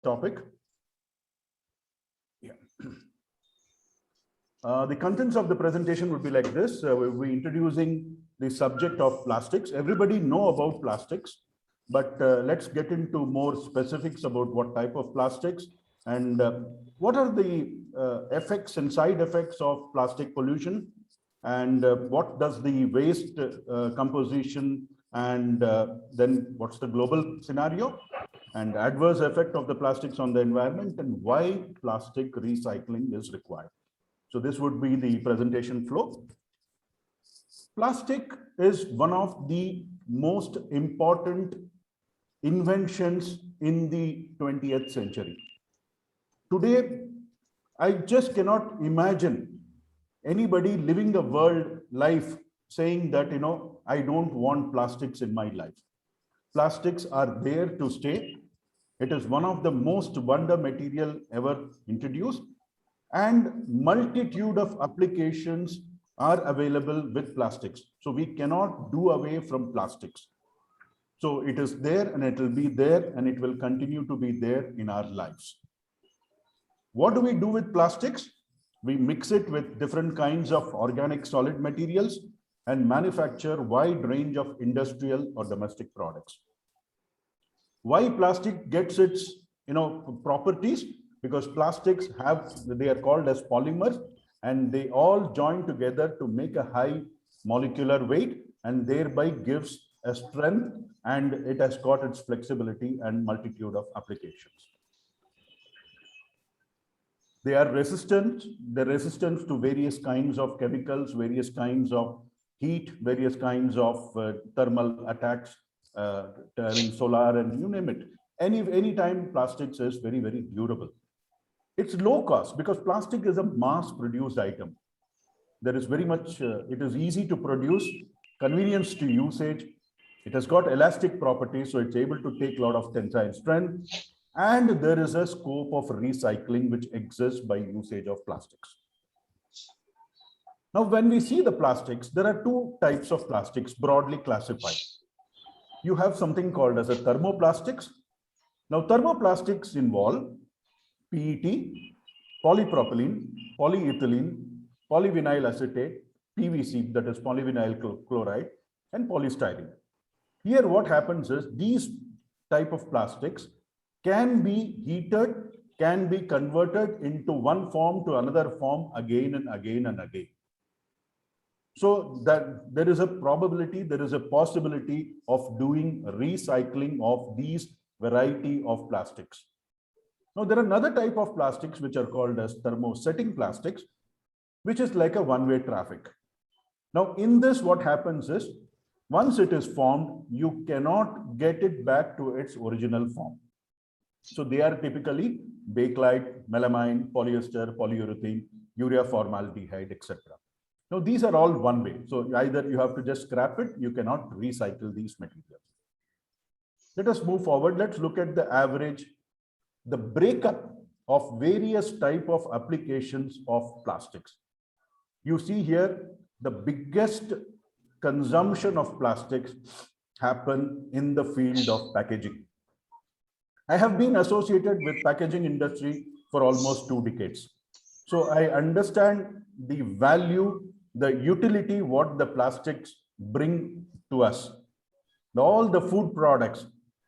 topic. Yeah. The contents of the presentation would be like this. We'll be introducing the subject of plastics. Everybody know about plastics, but let's get into more specifics about what type of plastics and what are the effects and side effects of plastic pollution, and what does the waste composition and then what's the global scenario and adverse effect of the plastics on the environment, and why plastic recycling is required. So this would be the presentation flow. Plastic is one of the most important inventions in the 20th century. Today, I just cannot imagine anybody living a world life saying that, I don't want plastics in my life. Plastics are there to stay. It is one of the most wonder material ever introduced, and multitude of applications are available with plastics. So we cannot do away from plastics. So it is there and it will be there and it will continue to be there in our lives. What do we do with plastics? We mix it with different kinds of organic solid materials and manufacture wide range of industrial or domestic products. Why plastic gets its properties? Because plastics they are called as polymers, and they all join together to make a high molecular weight, and thereby gives a strength, and it has got its flexibility and multitude of applications. They are resistant. They're resistant to various kinds of chemicals, various kinds of heat, various kinds of thermal attacks, solar, and you name it. Any time plastics is very, very durable. It's low cost because plastic is a mass-produced item. There is very much, it is easy to produce, convenience to usage. It has got elastic properties, so it's able to take a lot of tensile strength. And there is a scope of recycling which exists by usage of plastics. Now, when we see the plastics, there are two types of plastics broadly classified. You have something called as a thermoplastics. Now, thermoplastics involve PET, polypropylene, polyethylene, polyvinyl acetate, PVC, that is polyvinyl chloride, and polystyrene. Here, what happens is these type of plastics can be heated, can be converted into one form to another form again and again and again. So that there is a probability, there is a possibility of doing recycling of these variety of plastics. Now, there are another type of plastics which are called as thermosetting plastics, which is like a one-way traffic. Now, in this, what happens is, once it is formed, you cannot get it back to its original form. So they are typically bakelite, melamine, polyester, polyurethane, urea formaldehyde, etc. Now, these are all one way. So either you have to just scrap it, you cannot recycle these materials. Let us move forward. Let's look at the average, the breakup of various type of applications of plastics. You see here, the biggest consumption of plastics happen in the field of packaging. I have been associated with packaging industry for almost 2 decades. So I understand the value, the utility, what the plastics bring to us. All the food products,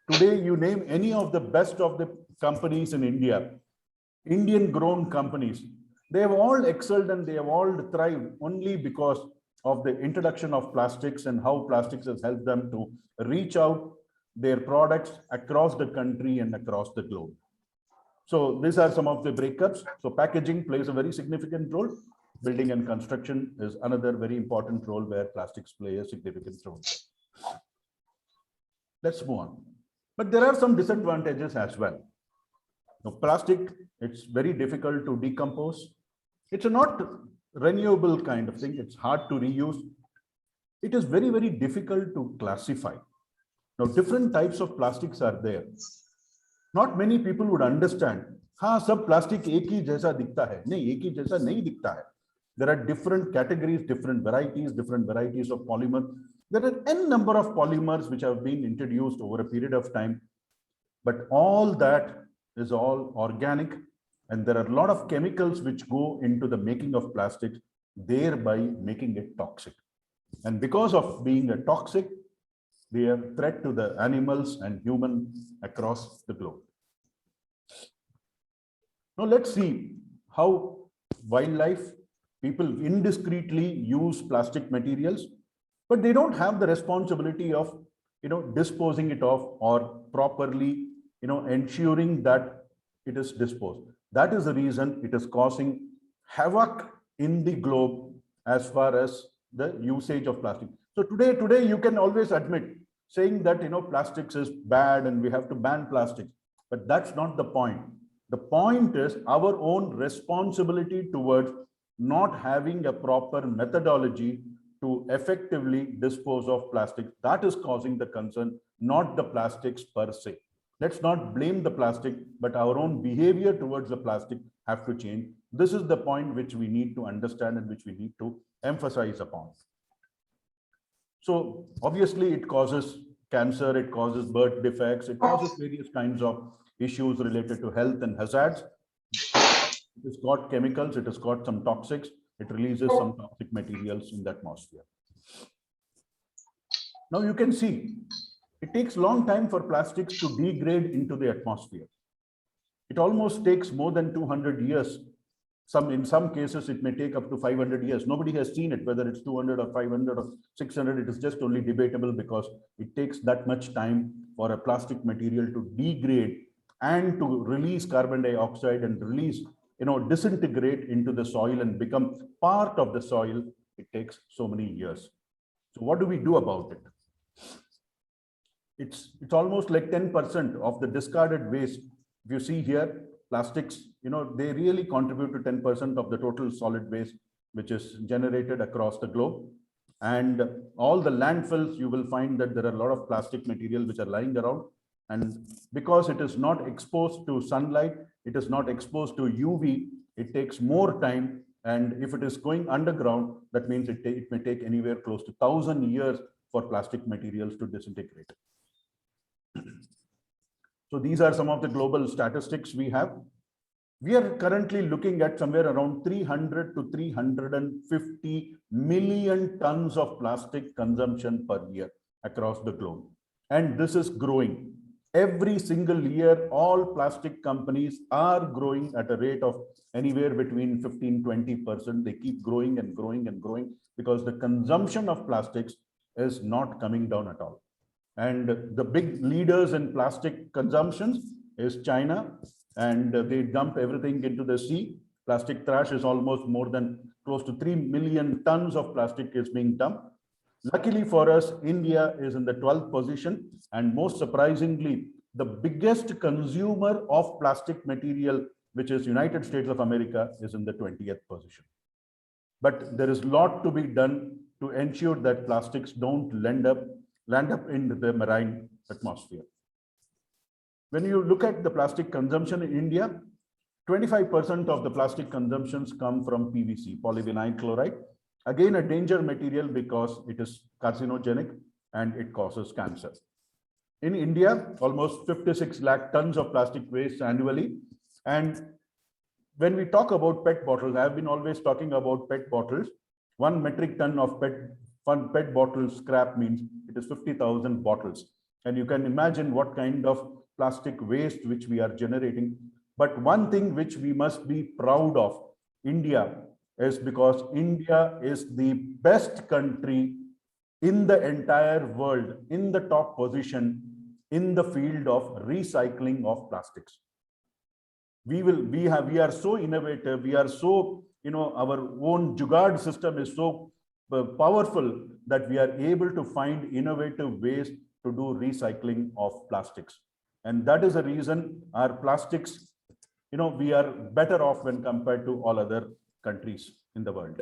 today you name any of the best of the companies in India, Indian grown companies, they have all excelled and they have all thrived only because of the introduction of plastics and how plastics has helped them to reach out their products across the country and across the globe. So these are some of the breakups. So packaging plays a very significant role. Building and construction is another very important role where plastics play a significant role. Let's move on. But there are some disadvantages as well. Now, plastic, it's very difficult to decompose. It's a not renewable kind of thing. It's hard to reuse. It is very, very difficult to classify. Now, different types of plastics are there. Not many people would understand. हाँ, सब plastic एक ही जैसा दिखता है. नहीं, एक ही जैसा नहीं दिखता है. There are different categories, different varieties of polymer. There are n number of polymers which have been introduced over a period of time. But all that is all organic, and there are a lot of chemicals which go into the making of plastics, thereby making it toxic. And because of being a toxic, they are a threat to the animals and humans across the globe. Now let's see how wildlife, people indiscreetly use plastic materials, but they don't have the responsibility of disposing it off or properly ensuring that it is disposed. That is the reason it is causing havoc in the globe as far as the usage of plastic. So today you can always admit saying that plastics is bad and we have to ban plastics, but that's not the point. The point is our own responsibility towards not having a proper methodology to effectively dispose of plastic. That is causing the concern, not the plastics per se. Let's not blame the plastic, but our own behavior towards the plastic have to change. This is the point which we need to understand and which we need to emphasize upon. So obviously it causes cancer, it causes birth defects, it causes various kinds of issues related to health and hazards. It has got chemicals, it has got some toxics, it releases some toxic materials in the atmosphere. Now you can see, it takes a long time for plastics to degrade into the atmosphere. It almost takes more than 200 years. In some cases, it may take up to 500 years. Nobody has seen it, whether it's 200 or 500 or 600. It is just only debatable because it takes that much time for a plastic material to degrade and to release carbon dioxide and release, disintegrate into the soil and become part of the soil. It takes so many years. So what do we do about it? It's almost like 10% of the discarded waste. If you see here, plastics, they really contribute to 10% of the total solid waste, which is generated across the globe. And all the landfills, you will find that there are a lot of plastic material which are lying around. And because it is not exposed to sunlight, it is not exposed to UV, it takes more time. And if it is going underground, that means it may take anywhere close to 1,000 years for plastic materials to disintegrate. So these are some of the global statistics we have. We are currently looking at somewhere around 300 to 350 million tons of plastic consumption per year across the globe. And this is growing. Every single year, all plastic companies are growing at a rate of anywhere between 15–20%. They keep growing and growing and growing because the consumption of plastics is not coming down at all. And the big leaders in plastic consumptions is China, and they dump everything into the sea. Plastic trash is almost more than close to 3 million tons of plastic is being dumped. Luckily for us, India is in the 12th position, and most surprisingly, the biggest consumer of plastic material, which is United States of America, is in the 20th position. But there is a lot to be done to ensure that plastics don't land up in the marine atmosphere. When you look at the plastic consumption in India, 25% of the plastic consumptions come from PVC, polyvinyl chloride. Again, a danger material because it is carcinogenic and it causes cancer. In India, almost 56 lakh tons of plastic waste annually. And when we talk about PET bottles, I have been always talking about PET bottles. 1 metric ton of PET bottle scrap means it is 50,000 bottles. And you can imagine what kind of plastic waste which we are generating. But one thing which we must be proud of, India, is because India is the best country in the entire world, in the top position in the field of recycling of plastics. We are so innovative, we are so, our own Jugaad system is so powerful that we are able to find innovative ways to do recycling of plastics. And that is the reason our plastics, we are better off when compared to all other countries in the world.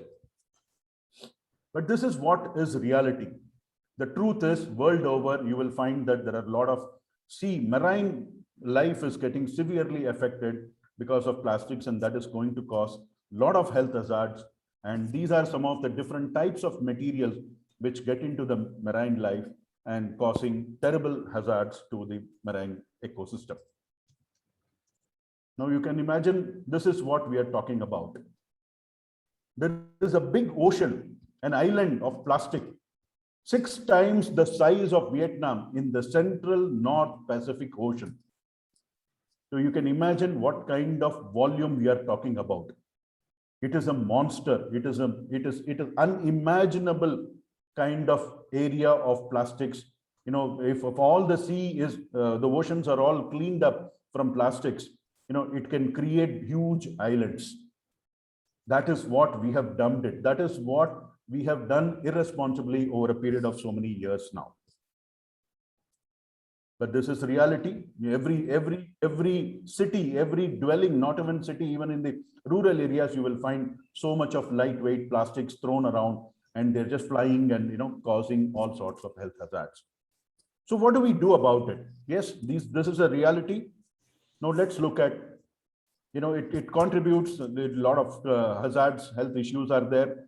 But this is what is reality. The truth is, world over, you will find that there are a lot of marine life is getting severely affected because of plastics, and that is going to cause a lot of health hazards. And these are some of the different types of materials which get into the marine life and causing terrible hazards to the marine ecosystem. Now you can imagine this is what we are talking about. There is a big ocean, an island of plastic, 6 times the size of Vietnam in the central North Pacific Ocean. So you can imagine what kind of volume we are talking about. It is a monster. It is unimaginable kind of area of plastics. You know, if all the sea is, the oceans are all cleaned up from plastics, you know, it can create huge islands. That is what we have dumped it. That is what we have done irresponsibly over a period of so many years now. But this is reality. Every city, every dwelling, not even city, even in the rural areas, you will find so much of lightweight plastics thrown around, and they're just flying and, you know, causing all sorts of health hazards. So what do we do about it? Yes, this is a reality. Now let's look at, you know, it contributes a lot of hazards, health issues are there.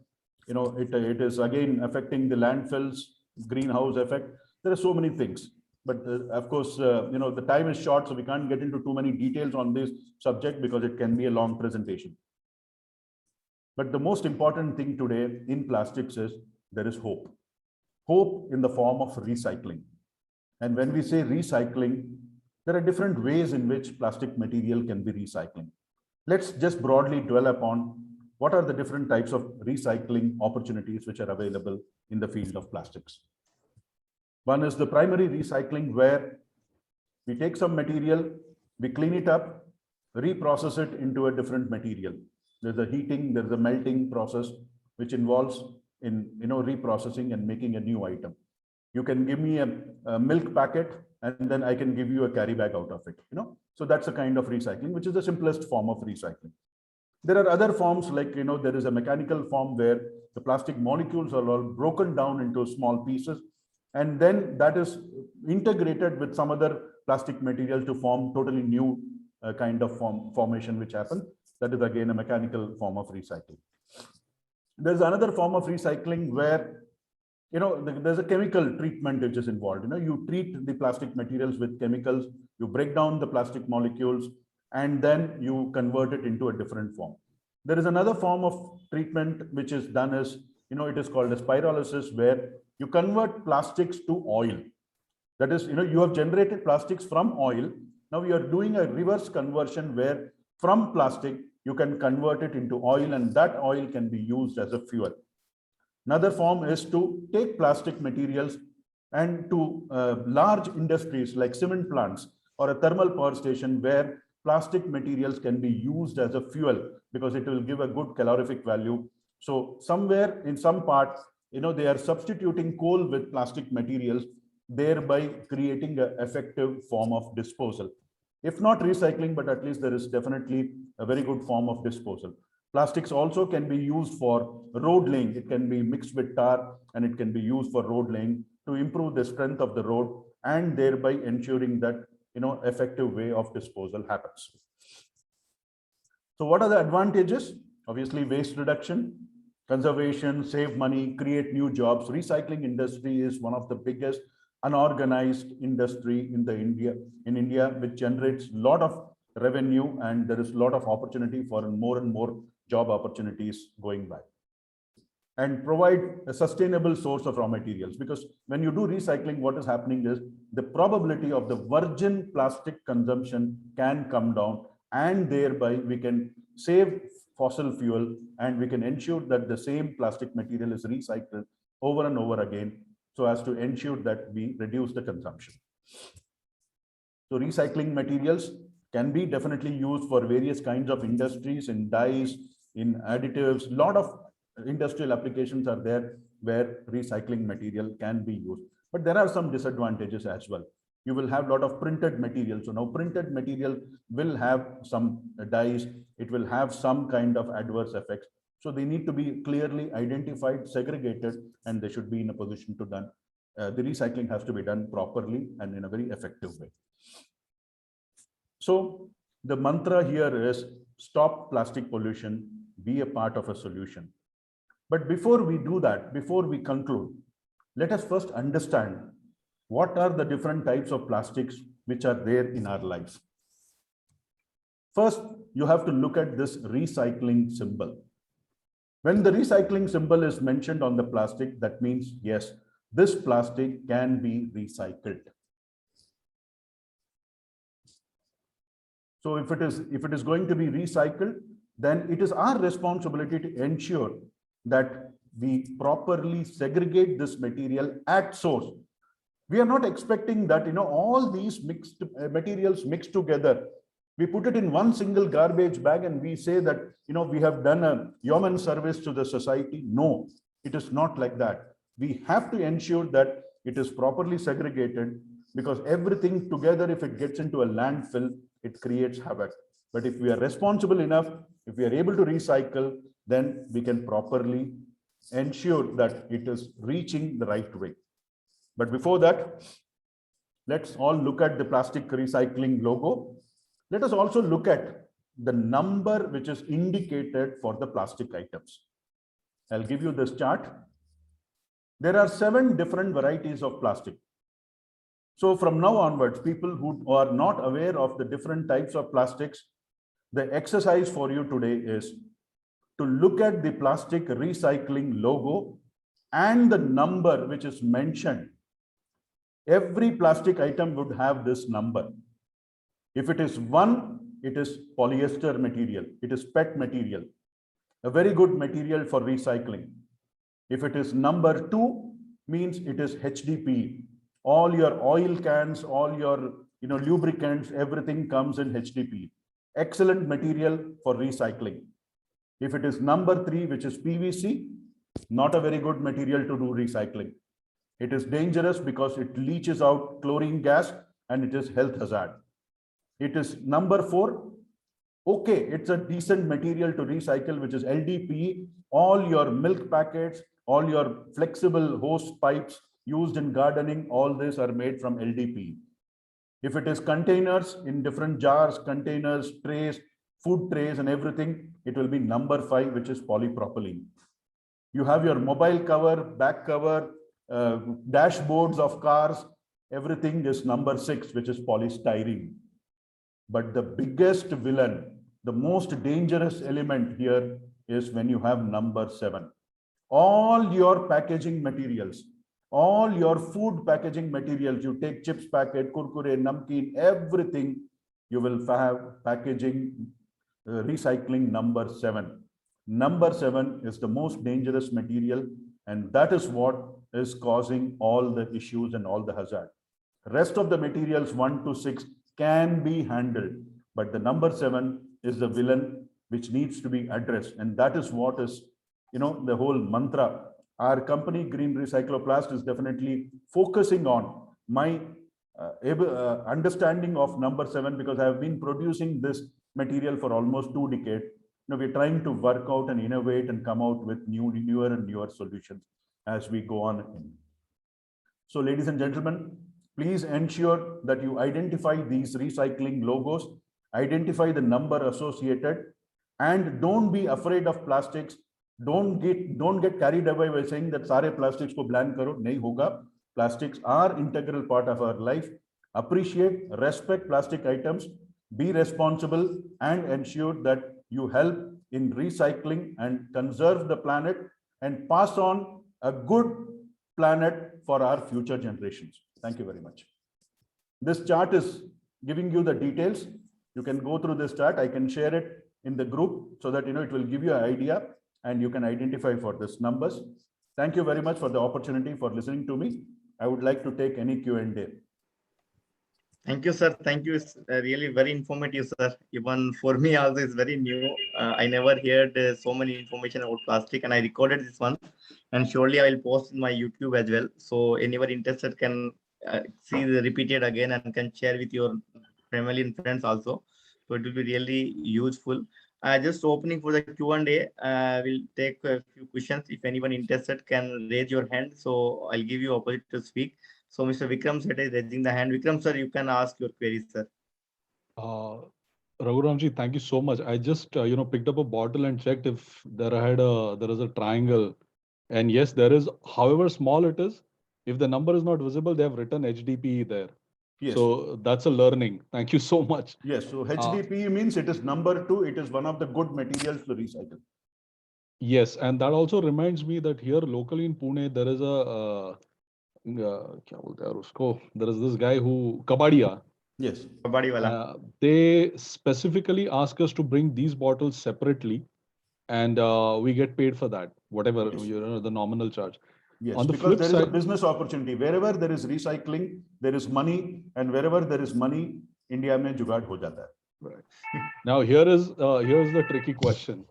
You know, it is again affecting the landfills, greenhouse effect. There are so many things. But of course, you know, the time is short, so we can't get into too many details on this subject because it can be a long presentation. But the most important thing today in plastics is there is hope. Hope in the form of recycling. And when we say recycling, there are different ways in which plastic material can be recycling. Let's just broadly dwell upon what are the different types of recycling opportunities which are available in the field of plastics. One is the primary recycling, where we take some material, we clean it up, reprocess it into a different material. There's a heating, there's a melting process which involves in, you know, reprocessing and making a new item. You can give me a milk packet and then I can give you a carry bag out of it, you know. So that's a kind of recycling, which is the simplest form of recycling. There are other forms, like, you know, there is a mechanical form where the plastic molecules are all broken down into small pieces, and then that is integrated with some other plastic material to form totally new kind of formation which happens. That is again a mechanical form of recycling. There's another form of recycling where, you know, there's a chemical treatment which is involved. You know, you treat the plastic materials with chemicals, you break down the plastic molecules, and then you convert it into a different form. There is another form of treatment which is done as, you know, it is called as pyrolysis, where you convert plastics to oil. That is, you know, you have generated plastics from oil. Now you are doing a reverse conversion where from plastic, you can convert it into oil, and that oil can be used as a fuel. Another form is to take plastic materials and to large industries like cement plants or a thermal power station, where plastic materials can be used as a fuel because it will give a good calorific value. So somewhere in some part, you know, they are substituting coal with plastic materials, thereby creating an effective form of disposal. If not recycling, but at least there is definitely a very good form of disposal. Plastics also can be used for road laying. It can be mixed with tar and it can be used for road laying to improve the strength of the road, and thereby ensuring that, you know, effective way of disposal happens. So what are the advantages? Obviously, waste reduction, conservation, save money, create new jobs. Recycling industry is one of the biggest unorganized industry in India, which generates a lot of revenue, and there is a lot of opportunity for more and more job opportunities going by. And provide a sustainable source of raw materials, because when you do recycling, what is happening is the probability of the virgin plastic consumption can come down, and thereby we can save fossil fuel, and we can ensure that the same plastic material is recycled over and over again, so as to ensure that we reduce the consumption. So recycling materials can be definitely used for various kinds of industries, in dyes, in additives. A lot of industrial applications are there where recycling material can be used. But there are some disadvantages as well. You will have a lot of printed material. So now printed material will have some dyes, it will have some kind of adverse effects. So they need to be clearly identified, segregated, and they should be in a position to done. The recycling has to be done properly and in a very effective way. So the mantra here is stop plastic pollution, be a part of a solution. But before we do that, before we conclude, let us first understand what are the different types of plastics which are there in our lives. First, you have to look at this recycling symbol. When the recycling symbol is mentioned on the plastic, that means, yes, this plastic can be recycled. So if it is going to be recycled, then it is our responsibility to ensure that we properly segregate this material at source. We are not expecting that, all these mixed materials mixed together, we put it in one single garbage bag and we say that, we have done a yeoman service to the society. No, it is not like that. We have to ensure that it is properly segregated, because everything together, if it gets into a landfill, it creates havoc. But if we are responsible enough, if we are able to recycle, then we can properly ensure that it is reaching the right way. But before that, let's all look at the plastic recycling logo. Let us also look at the number which is indicated for the plastic items. I'll give you this chart. There are 7 different varieties of plastic. So from now onwards, people who are not aware of the different types of plastics, the exercise for you today is to look at the plastic recycling logo and the number which is mentioned. Every plastic item would have this number. If it is 1, it is polyester material, it is PET material, a very good material for recycling. If it is number 2, means it is HDPE. All your oil cans, all your lubricants, everything comes in HDPE. Excellent material for recycling. If it is number 3, which is PVC, not a very good material to do recycling. It is dangerous because it leaches out chlorine gas and it is health hazard. It is number 4. Okay, it's a decent material to recycle, which is LDPE. All your milk packets, all your flexible hose pipes used in gardening, all these are made from LDPE. If it is containers in different jars, containers, trays, food trays and everything, it will be number 5, which is polypropylene. You have your mobile cover, back cover, dashboards of cars, everything is number 6, which is polystyrene. But the biggest villain, the most dangerous element here is when you have number 7. All your packaging materials, all your food packaging materials, you take chips packet, kurkure, namkeen, everything, you will have packaging recycling number 7. Number 7 is the most dangerous material, and that is what is causing all the issues and all the hazard. Rest of the materials 1 to 6 can be handled, but the number 7 is the villain which needs to be addressed, and that is what is the whole mantra. Our company Green Recycloplast is definitely focusing on my understanding of number 7, because I have been producing this material for almost 2 decades. We're trying to work out and innovate and come out with newer and newer solutions as we go on. So ladies and gentlemen, please ensure that you identify these recycling logos, identify the number associated, and don't be afraid of plastics. Don't get carried away by saying that sare plastics ko ban karo. Nahi hoga. Plastics are integral part of our life. Appreciate, respect plastic items, be responsible, and ensure that you help in recycling and conserve the planet and pass on a good planet for our future generations. Thank you very much. This chart is giving you the details. You can go through this chart. I can share it in the group so that it will give you an idea and you can identify for these numbers. Thank you very much for the opportunity for listening to me. I would like to take any Q&A. Thank you, sir. Thank you. It's really very informative, sir. Even for me also, it's very new. I never heard so many information about plastic, and I recorded this one. And surely I will post in my YouTube as well. So anyone interested can see the repeated again and can share with your family and friends also. So it will be really useful. Just opening for the Q&A. We'll take a few questions. If anyone interested can raise your hand. So I'll give you opportunity to speak. So Mr. Vikram sir is raising the hand. Vikram sir, you can ask your queries, sir. Raghuramji, thank you so much. I just picked up a bottle and checked if there is a triangle, and yes, there is. However small it is, if the number is not visible, they have written HDPE there. Yes. So that's a learning. Thank you so much. Yes. So HDPE means it is number 2. It is one of the good materials to recycle. Yes, and that also reminds me that here locally in Pune, there is क्या बोलते हैं यार उसको? There is this guy who Kabadia. Yes. Kabadi wala. They specifically ask us to bring these bottles separately, and we get paid for that, whatever Yes. the nominal charge. Yes, On the because flip there is a side, business opportunity. Wherever there is recycling, there is money, and wherever there is money, India में जुगाड़ हो जाता है. right. Now here's the tricky question.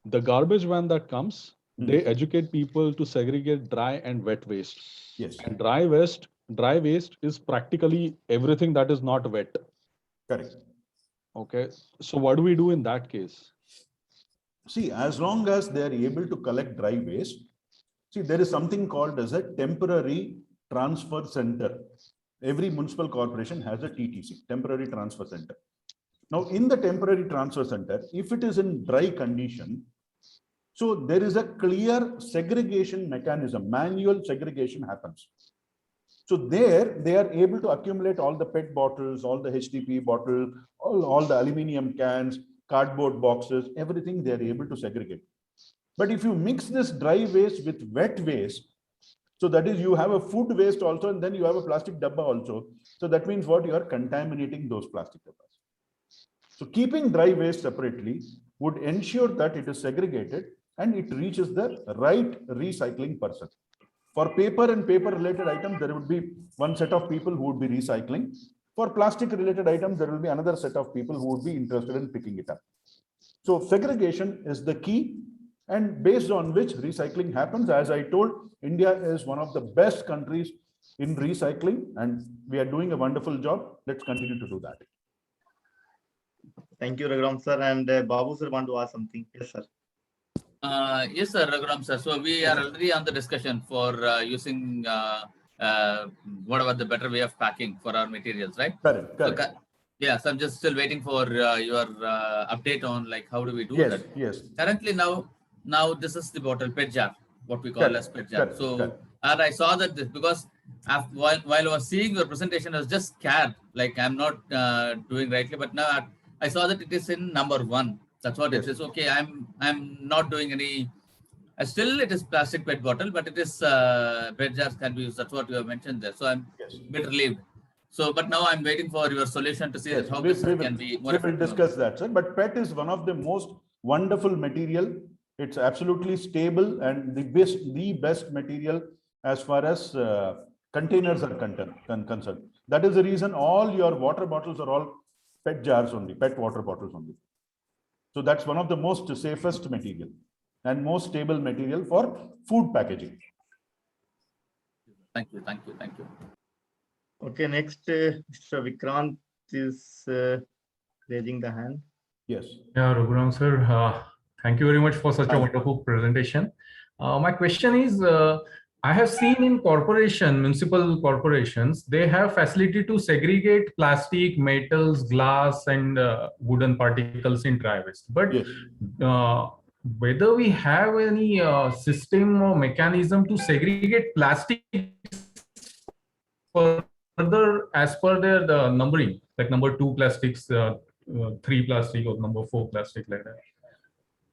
The garbage van that comes, they educate people to segregate dry and wet waste. Yes, And dry waste is practically everything that is not wet. correct. Okay. So what do we do in that case? See, as long as they are able to collect dry waste, see, there is something called as a temporary transfer center. Every municipal corporation has a TTC, temporary transfer center. Now, in the temporary transfer center, if it is in dry condition, so there is a clear segregation mechanism, manual segregation happens. So there they are able to accumulate all the PET bottles, all the HDPE bottle, all the aluminum cans, cardboard boxes, everything they are able to segregate. But if you mix this dry waste with wet waste, so that is you have a food waste also, and then you have a plastic dabba also. So that means what? You are contaminating those plastic dabbas. So keeping dry waste separately would ensure that it is segregated and it reaches the right recycling person. For paper and paper related items, there would be one set of people who would be recycling. For plastic related items, there will be another set of people who would be interested in picking it up. So segregation is the key, and based on which recycling happens. As I told, India is one of the best countries in recycling, and we are doing a wonderful job. Let's continue to do that. Thank you, Raghuram sir. And Babu sir want to ask something. Yes, sir. Yes, sir, Raghuram sir. So we are already on the discussion for using whatever the better way of packing for our materials, right? Correct. So, yeah, so I'm just still waiting for your update on like how do we do that. Yes. Currently now this is the bottle PET jar, what we call as PET jar. So and I saw that because while I was seeing your presentation, I was just scared, like I'm not doing rightly, but now I saw that it is in number 1. That's what it is. Okay, I'm not doing any. Still, it is plastic PET bottle, but it is PET jars can be used. That's what you have mentioned there. So I'm a bit relieved. So, but now I'm waiting for your solution to see that how this can be more effective. We will discuss that, sir. But PET is one of the most wonderful material. It's absolutely stable and the best material as far as containers are concerned. That is the reason all your water bottles are all PET jars only, PET water bottles only. So that's one of the most safest material and most stable material for food packaging. Thank you. Okay, next, Mr. Vikrant is raising the hand. Yes. Yeah, Raghuram sir, thank you very much for such a wonderful presentation. My question is, I have seen in municipal corporations, they have facility to segregate plastic, metals, glass, and wooden particles in dry waste. But whether we have any system or mechanism to segregate plastic further as per the numbering, like number 2 plastics, 3 plastic, or number 4 plastic, like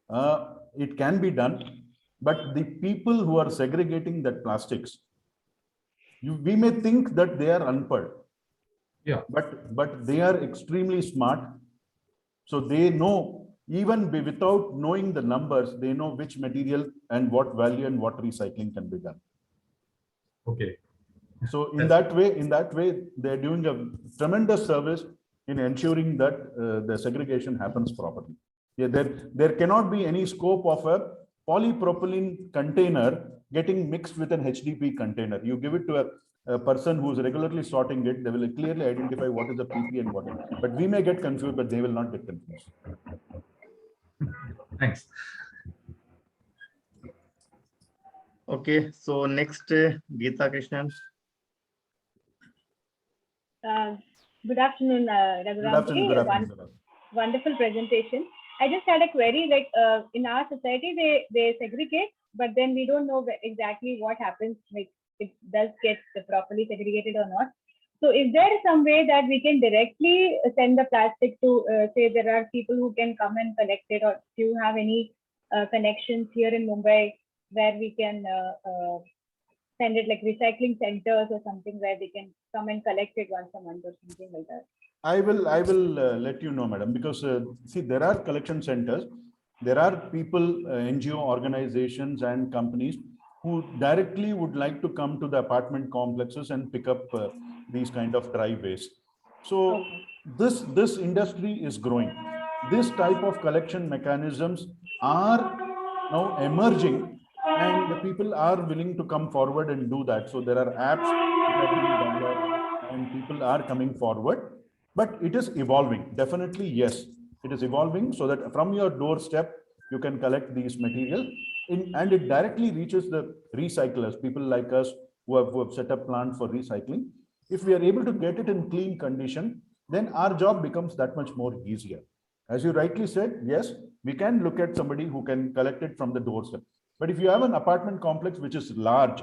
that? It can be done, but the people who are segregating that plastics, we may think that they are unpad. Yeah. But they are extremely smart. So they know, even without knowing the numbers, they know which material and what value and what recycling can be done. Okay. So in that way, they're doing a tremendous service in ensuring that the segregation happens properly. Yeah, there cannot be any scope of a polypropylene container getting mixed with an HDPE container. You give it to a person who's regularly sorting it, they will clearly identify what is a PP and what is. But we may get confused, but they will not get confused. Thanks. Okay, so next, Geeta Krishnan. Good afternoon, Raghuram. Good afternoon. Wonderful presentation. I just had a query, like in our society, they segregate, but then we don't know exactly what happens, like it does get properly segregated or not. So is there some way that we can directly send the plastic to, say there are people who can come and collect it, or do you have any connections here in Mumbai where we can send it, like recycling centers or something where they can come and collect it once a month or something like that? I will let you know, madam, because see, there are collection centers. There are people, NGO organizations and companies who directly would like to come to the apartment complexes and pick up these kind of dry waste. So this industry is growing. This type of collection mechanisms are now emerging, and the people are willing to come forward and do that. So there are apps which are being developed and people are coming forward, but it is evolving. Definitely, yes, it is evolving so that from your doorstep, you can collect these material and it directly reaches the recyclers, people like us who have set up plants for recycling. If we are able to get it in clean condition, then our job becomes that much more easier. As you rightly said, yes, we can look at somebody who can collect it from the doorstep. But if you have an apartment complex which is large,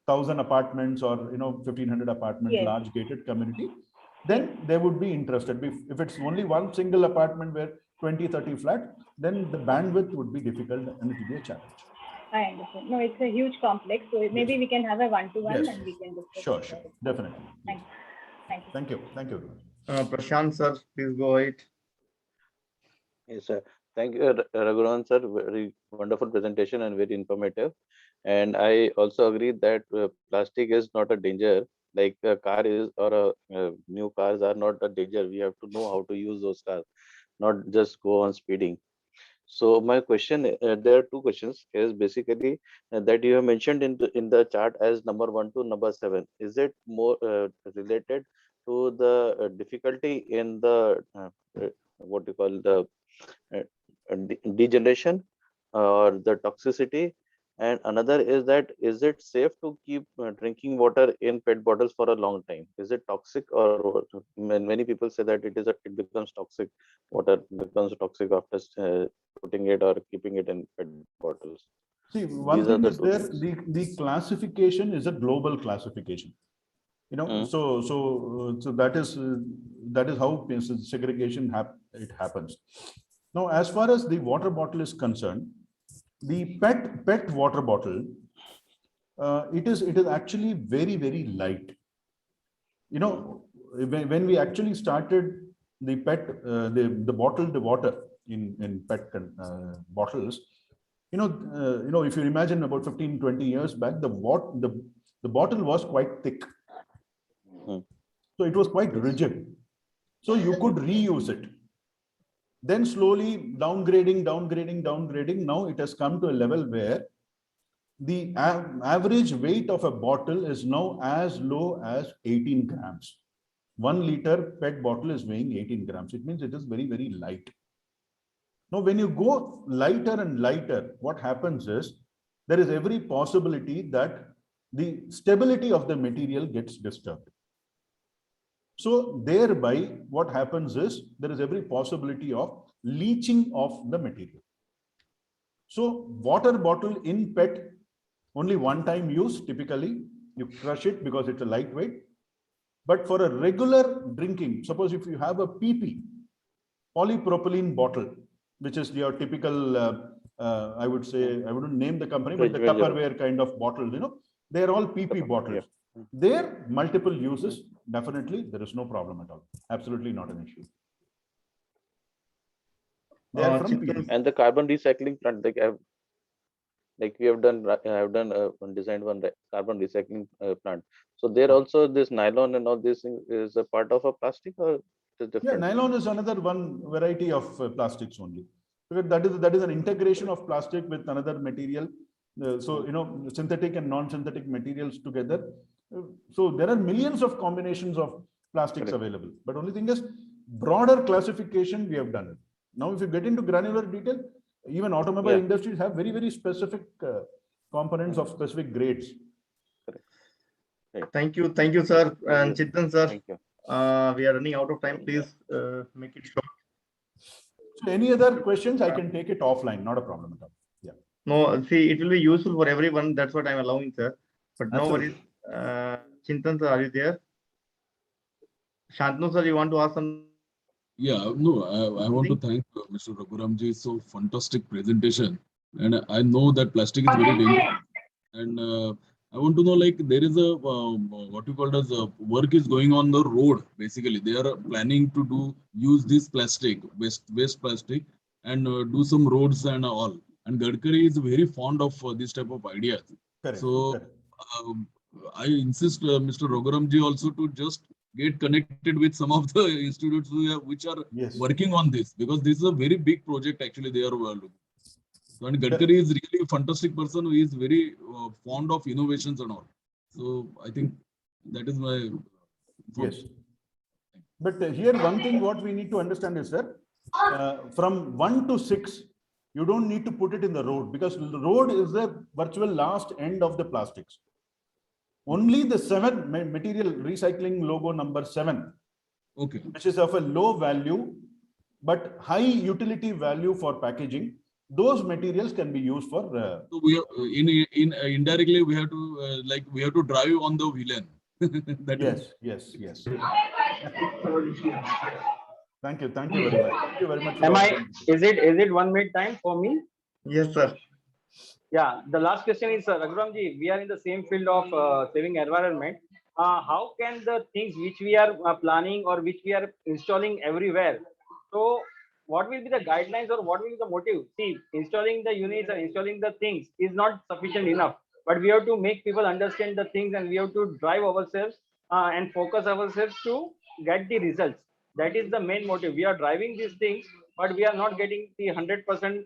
1,000 apartments or 1,500 apartments, Yes. large gated community, then they would be interested. If it's only one single apartment where 20, 30 flat, then the bandwidth would be difficult and it will be a challenge. I understand. No, it's a huge complex, so maybe we can have a one-to-one Yes. and we can discuss. Sure, it. sure, definitely. Thank you. Thank you. Thank you. Thank you very much. Prashant sir, please go ahead. Yes, sir. Thank you, Raghuram sir. Very wonderful presentation and very informative. And I also agree that plastic is not a danger, like a car is, or new cars are not a danger. We have to know how to use those cars, not just go on speeding. So my question, there are two questions. Is basically that you have mentioned in the chart as number 1 to number 7. Is it more related to the difficulty in the what you call the degeneration or the toxicity? And another is that, is it safe to keep drinking water in PET bottles for a long time? Is it toxic, or many people say that it becomes toxic, water becomes toxic after putting it or keeping it in PET bottles? See, one These are thing the is two there, things. the classification is a global classification. So that is how segregation happens. Now, as far as the water bottle is concerned, the PET water bottle, it is actually very, very light. When we actually started the PET, the bottled water in PET bottles, if you imagine about 15, 20 years back, the bottle was quite thick. So it was quite rigid. So you could reuse it. Then slowly downgrading. Now it has come to a level where the average weight of a bottle is now as low as 18 grams. 1 liter PET bottle is weighing 18 grams. It means it is very, very light. Now, when you go lighter and lighter, what happens is there is every possibility that the stability of the material gets disturbed. So thereby, what happens is there is every possibility of leaching of the material. So water bottle in PET, only one time use, typically you crush it because it's a lightweight. But for a regular drinking, suppose if you have a PP, polypropylene bottle, which is your typical, I would say, I wouldn't name the company, but the Tupperware kind of bottles, they're all PP bottles. There, multiple uses, definitely, there is no problem at all. Absolutely not an issue. They are from PP. And the carbon recycling plant, like we have done, I have done designed one carbon recycling plant. So there also this nylon and all this is a part of a plastic, or is different? Yeah, nylon is another one variety of plastics only. Because that is an integration of plastic with another material. So synthetic and non-synthetic materials together. So there are millions of combinations of plastics available. But only thing is, broader classification we have done it. Now, if you get into granular detail, even automobile industries have very, very specific components of specific grades. Thank you, sir. And Chitan sir, Thank you. We are running out of time. Please make it short. So any other questions, I can take it offline, not a problem at all. Yeah. No, see, it will be useful for everyone. That's what I'm allowing, sir. But no Absolutely. worries. Chintan sir, are you there? Shantanu sir, you want to ask some? Yeah, no, I want to thank Mr. Raghuramji. So fantastic presentation. And I know that plastic is very dangerous. And I want to know, like, there is a what you call as work is going on the road. Basically, they are planning to use this plastic, waste plastic, and do some roads and all. And Gadkari is very fond of this type of ideas. Correct. So Correct. I insist, Mr. Raghuramji, also to just get connected with some of the institutes which are Yes. working on this, because this is a very big project. Actually, they are looking. So, and Gadkari is really a fantastic person who is very fond of innovations and all. So I think that is my Yes. But here one thing what we need to understand is that from 1 to 6, you don't need to put it in the road, because the road is the virtual last end of the plastics. Only the 7 material recycling logo number 7, Okay. which is of a low value but high utility value for packaging. Those materials can be used for. So we are, indirectly we have to we have to drive on the villain. That is. Yes. Thank you very much. Thank you very much. Is it 1 minute time for me? Yes, sir. Yeah, the last question is, Raghuramji, we are in the same field of saving environment. How can the things which we are planning or which we are installing everywhere? So what will be the guidelines or what will be the motive? See, installing the units or installing the things is not sufficient enough, but we have to make people understand the things, and we have to drive ourselves and focus ourselves to get the results. That is the main motive. We are driving these things, but we are not getting the 100%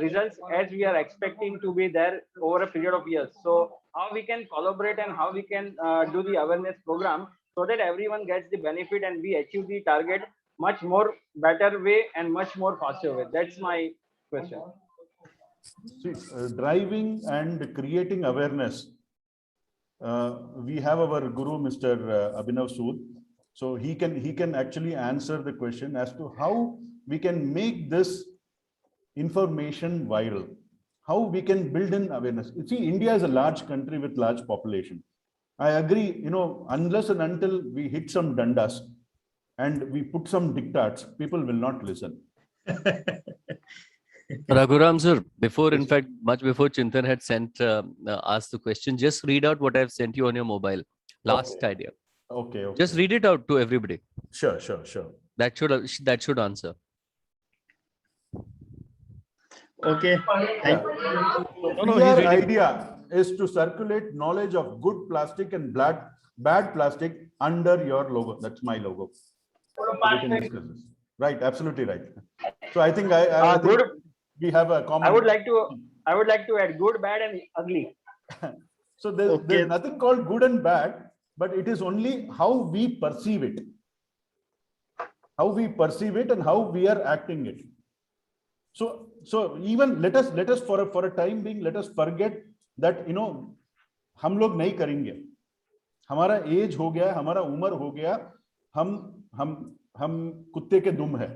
results as we are expecting to be there over a period of years. So how we can collaborate and how we can do the awareness program so that everyone gets the benefit and we achieve the target much more better way and much more faster way. That's my question. See, driving and creating awareness. We have our guru, Mr. Abhinav Sood. So he can actually answer the question as to how we can make this information viral, how we can build in awareness. You see, India is a large country with large population. I agree, unless and until we hit some dandas and we put some diktats, people will not listen. Raghuram sir, before, in fact, much before Chintan had asked the question, just read out what I've sent you on your mobile. Last idea. Okay. Just read it out to everybody. Sure. That should answer. Okay. Our idea is to circulate knowledge of good plastic and bad plastic under your logo. That's my logo. We can discuss this. Right, absolutely right. So I think I think we have a common. I would like to add good, bad, and ugly. So there's nothing called good and bad, but it is only how we perceive it. How we perceive it and how we are acting it. So even let us for a time being, let us forget that हम लोग नहीं करेंगे, हमारा as हो गया, हमारा उम्र हो गया, हम कुत्ते के दुम है.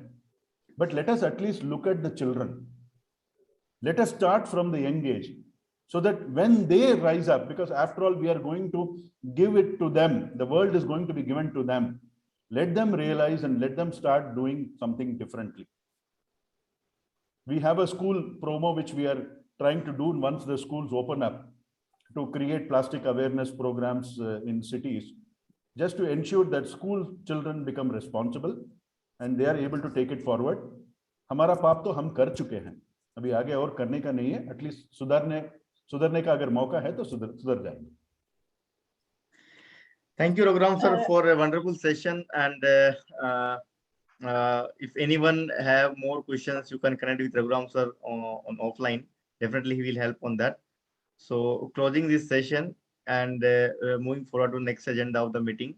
But let us at least look at the children. Let us start from the young age, so that when they rise up, because after all we are going to give it to them, the world is going to be given to them. Let them realize and let them start doing something differently. We have a school promo which we are trying to do once the schools open up, to create plastic awareness programs in cities, just to ensure that school children become responsible and they are able to take it forward. हमारा पाप तो हम कर चुके हैं, अभी आगे और करने का नहीं है. एटलीस्ट सुधरने का अगर मौका है तो सुधर जाएंगे. Thank you, Raghuram sir, for a wonderful session. And if anyone have more questions, you can connect with Raghuram sir on offline. Definitely, he will help on that. So, closing this session and moving forward to next agenda of the meeting.